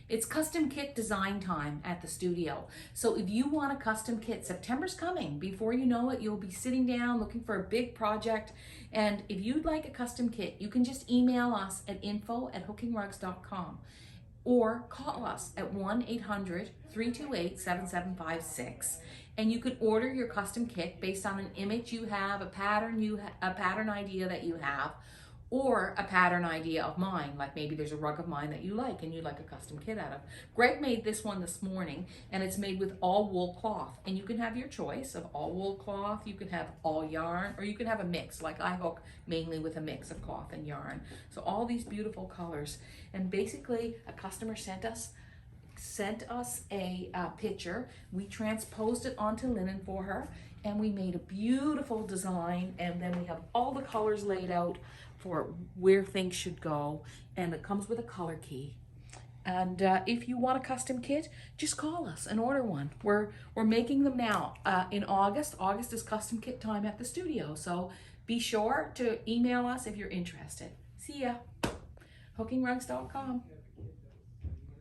It's custom kit design time at the studio. So if you want a custom kit, September's coming. Before you know it, you'll be sitting down looking for a big project. And if you'd like a custom kit, you can just email us at info@hookingrugs.com or call us at 1-800-328-7756. And you can order your custom kit based on an image you have, a pattern idea that you have, or a pattern idea of mine, like maybe there's a rug of mine that you like and you'd like a custom kit out of. Greg made this one this morning, and it's made with all wool cloth, and you can have your choice of all wool cloth, you can have all yarn, or you can have a mix, like I hook mainly with a mix of cloth and yarn. So all these beautiful colors, and basically a customer sent us a picture. We transposed it onto linen for her, and we made a beautiful design, and then we have all the colors laid out for where things should go, and it comes with a color key. And if you want a custom kit, just call us and order one. We're making them now in August. August is custom kit time at the studio, so be sure to email us if you're interested. See ya. hookingrugs.com.